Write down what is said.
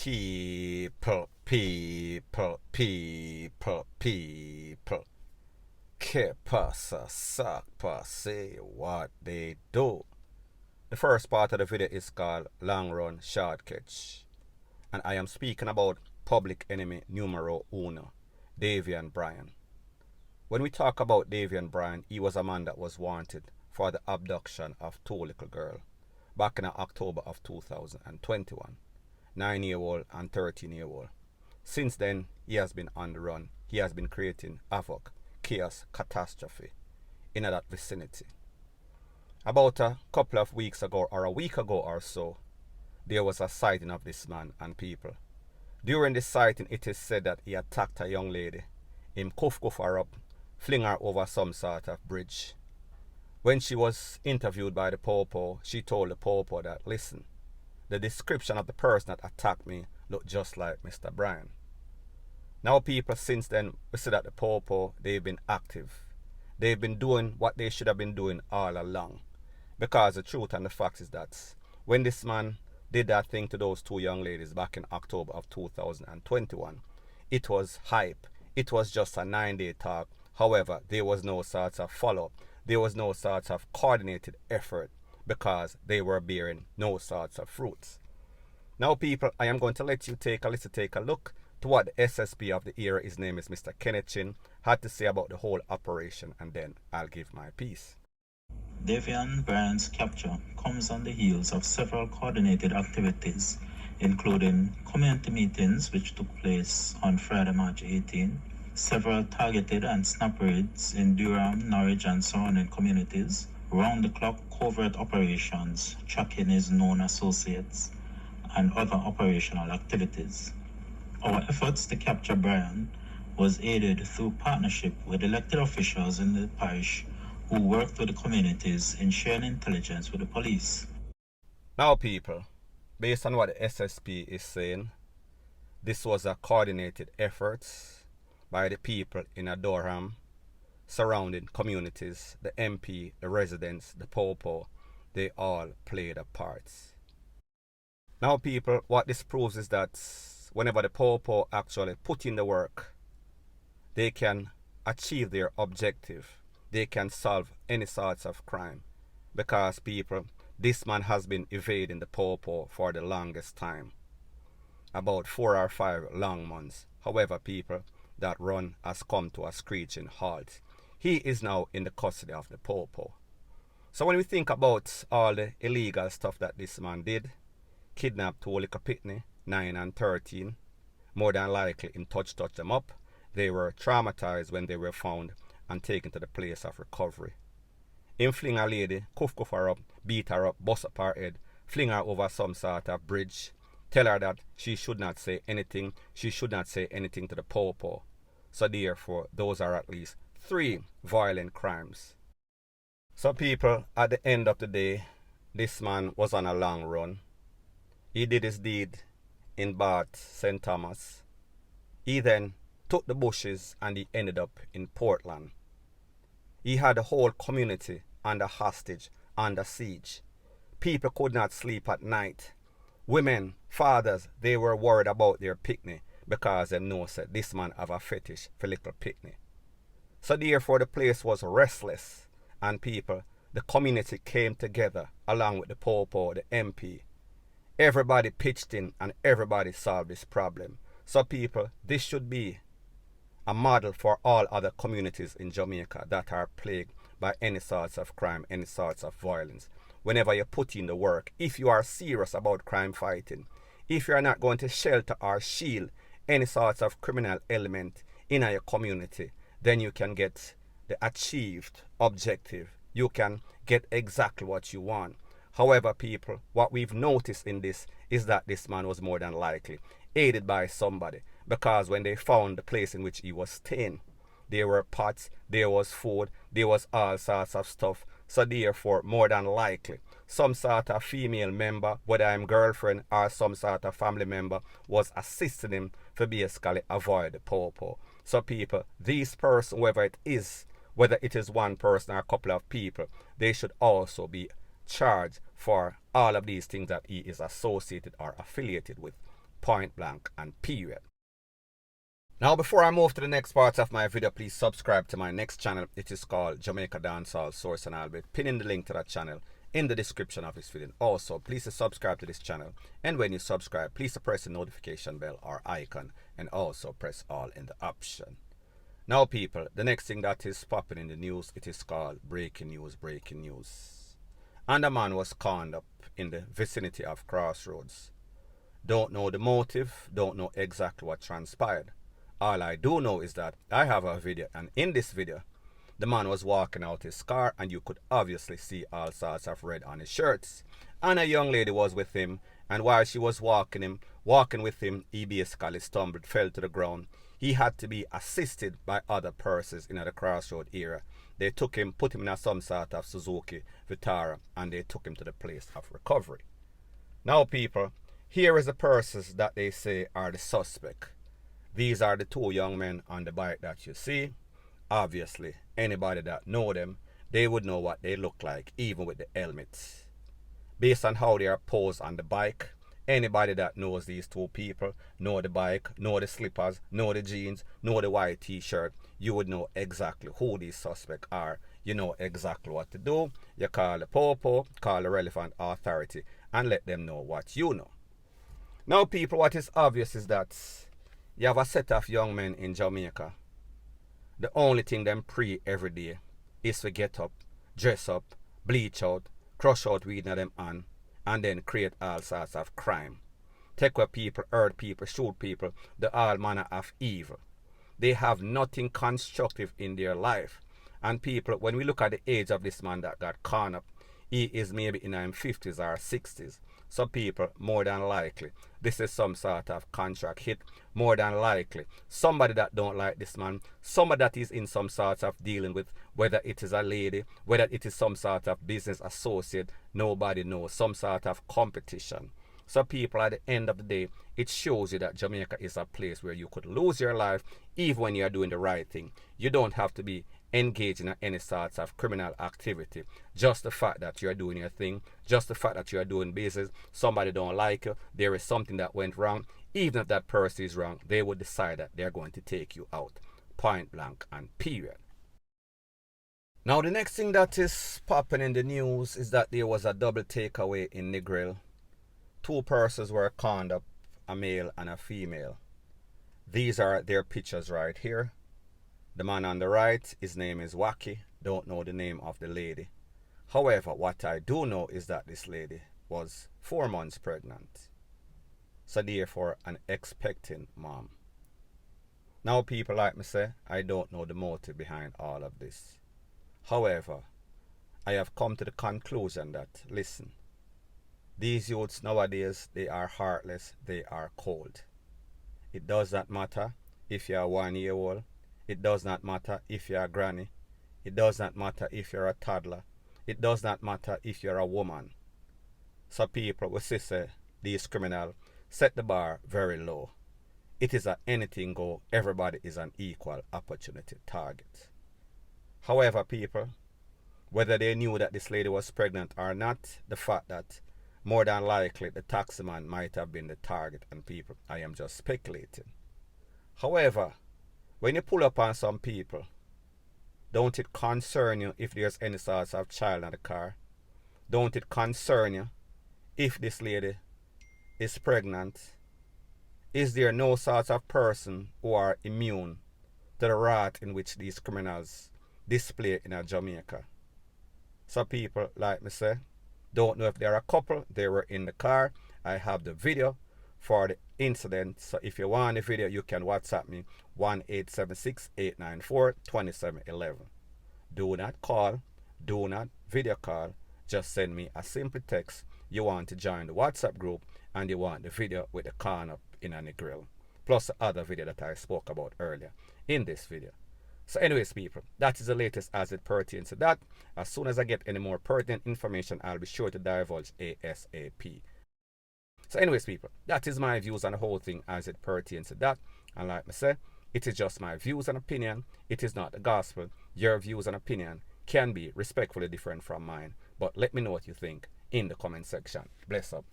People. Que pasa, sakpa, say what they do. The first part of the video is called Long Run Short Catch. And I am speaking about public enemy numero uno, DAVION Bryan. When we talk about DAVION Bryan, he was a man that was wanted for the abduction of two little girls back in October of 2021, 9-year-old and 13-year-old. Since then, he has been on the run. He has been creating havoc, chaos, catastrophe in that vicinity. About a couple of weeks ago, or a week ago or so, there was a sighting of this man and people. During this sighting, it is said that he attacked a young lady. Him cuff her up, fling her over some sort of bridge. When she was interviewed by the popo, she told the popo that, listen, the description of the person that attacked me looked just like Mr. Bryan. Now people, since then, we see that the popo, they've been active. They've been doing what they should have been doing all along. Because the truth and the fact is that when this man did that thing to those two young ladies back in October of 2021, it was hype. It was just a 9-day talk. However, there was no sort of follow-up. There was no sort of coordinated effort because they were bearing no sorts of fruits. Now people, I am going to let you take a look to what the SSP of the era, his name is Mr. Kenneth Chin, had to say about the whole operation, and then I'll give my piece. DAVION Bryan's capture comes on the heels of several coordinated activities, including community meetings which took place on Friday, March 18, several targeted and snap raids in Durham, Norwich and surrounding communities, round-the-clock covert operations tracking his known associates, and other operational activities. Our efforts to capture Bryan was aided through partnership with elected officials in the parish who worked with the communities in sharing intelligence with the police. Now people, based on what the SSP is saying, this was a coordinated effort by the people in Durham, surrounding communities, the MP, the residents, the popo, they all played a part. Now people, what this proves is that whenever the popo actually put in the work, they can achieve their objective. They can solve any sorts of crime. Because people, this man has been evading the popo for the longest time. About 4 or 5 long months. However people, that run has come to a screeching halt. He is now in the custody of the popo. So when we think about all the illegal stuff that this man did, kidnapped two little pitney, 9 and 13, more than likely him touch them up. They were traumatized when they were found and taken to the place of recovery. Him fling a lady, cuff her up, beat her up, bust up her head, fling her over some sort of bridge, tell her that she should not say anything, she should not say anything to the popo. So therefore, those are at least 3 violent crimes. So people, at the end of the day, this man was on a long run. He did his deed in Bath, St. Thomas. He then took the bushes and he ended up in Portland. He had the whole community under hostage, under siege. People could not sleep at night. Women, fathers, they were worried about their picnic because they know that this man have a fetish for little picnic. So therefore the place was restless, and people, the community came together along with the popo, the MP. Everybody pitched in and everybody solved this problem. So people, this should be a model for all other communities in Jamaica that are plagued by any sorts of crime, any sorts of violence. Whenever you put in the work, if you are serious about crime fighting, if you are not going to shelter or shield any sorts of criminal element in your community, then you can get the achieved objective. You can get exactly what you want. However, people, what we've noticed in this is that this man was more than likely aided by somebody, because when they found the place in which he was staying, there were pots, there was food, there was all sorts of stuff. So therefore, more than likely, some sort of female member, whether I'm girlfriend or some sort of family member, was assisting him to basically avoid the popo. So people, these person, whoever it is, whether it is one person or a couple of people, they should also be charged for all of these things that he is associated or affiliated with. Point blank and period. Now before I move to the next part of my video, please subscribe to my next channel. It is called Jamaica Dancehall Source, and I'll be pinning the link to that channel in the description of this video. Also, please subscribe to this channel, and when you subscribe, please press the notification bell or icon, and also press all in the option. Now people, the next thing that is popping in the news, it is called breaking news. And a man was conned up in the vicinity of Crossroads. Don't know the motive, don't know exactly what transpired. All I do know is that I have a video, and in this video, the man was walking out his car, and you could obviously see all sorts of red on his shirts. And a young lady was with him, and while she was walking with him, he basically stumbled, fell to the ground. He had to be assisted by other persons in the Crossroad area. They took him, put him in some sort of Suzuki Vitara, and they took him to the place of recovery. Now people, here is the persons that they say are the suspect. These are the two young men on the bike that you see. Obviously, anybody that know them, they would know what they look like, even with the helmets. Based on how they are posed on the bike, anybody that knows these two people, know the bike, know the slippers, know the jeans, know the white t-shirt, you would know exactly who these suspects are. You know exactly what to do. You call the popo, call the relevant authority, and let them know what you know. Now people, what is obvious is that you have a set of young men in Jamaica. The only thing them pray every day is to get up, dress up, bleach out, crush out weed in them on, and then create all sorts of crime. Take away people, hurt people, shoot people, the all manner of evil. They have nothing constructive in their life. And people, when we look at the age of this man that got caught up, he is maybe in his 50s or 60s. So people, more than likely, this is some sort of contract hit. More than likely, somebody that don't like this man, somebody that is in some sort of dealing with, whether it is a lady, whether it is some sort of business associate, nobody knows, some sort of competition. So people, at the end of the day, it shows you that Jamaica is a place where you could lose your life even when you're doing the right thing. You don't have to be engaged in any sorts of criminal activity. Just the fact that you're doing your thing, just the fact that you're doing business, somebody don't like you, there is something that went wrong. Even if that person is wrong, they would decide that they're going to take you out. Point blank and period. Now the next thing that is popping in the news is that there was a double takeaway in Negril. Two persons were conned up, a male and a female. These are their pictures right here. The man on the right, his name is Wacky. Don't know the name of the lady. However, what I do know is that this lady was 4 months pregnant. So therefore, an expectant mom. Now people, like me say, I don't know the motive behind all of this. However, I have come to the conclusion that, listen, these youths nowadays, they are heartless, they are cold. It does not matter if you are 1 year old. It does not matter if you're a granny. It does not matter if you're a toddler. It does not matter if you're a woman. So people, we say these criminals set the bar very low. It is a anything go. Everybody is an equal opportunity target. However, people, whether they knew that this lady was pregnant or not, the fact that more than likely the taxi man might have been the target, and people, I am just speculating. However, when you pull up on some people, don't it concern you if there's any sort of child in the car? Don't it concern you if this lady is pregnant? Is there no sort of person who are immune to the wrath in which these criminals display in Jamaica? So people, like me say, don't know if they're a couple, they were in the car. I have the video for the incident. So if you want the video, you can WhatsApp me 1-876-894-2711. Do not call, do not video call. Just send me a simple text. You want to join the WhatsApp group and you want the video with the corn up in a grill, plus the other video that I spoke about earlier in this video. So anyways, people, that is the latest as it pertains to that. As soon as I get any more pertinent information, I'll be sure to divulge ASAP. So anyways, people, that is my views on the whole thing as it pertains to that. And like I say, it is just my views and opinion. It is not the gospel. Your views and opinion can be respectfully different from mine. But let me know what you think in the comment section. Bless up.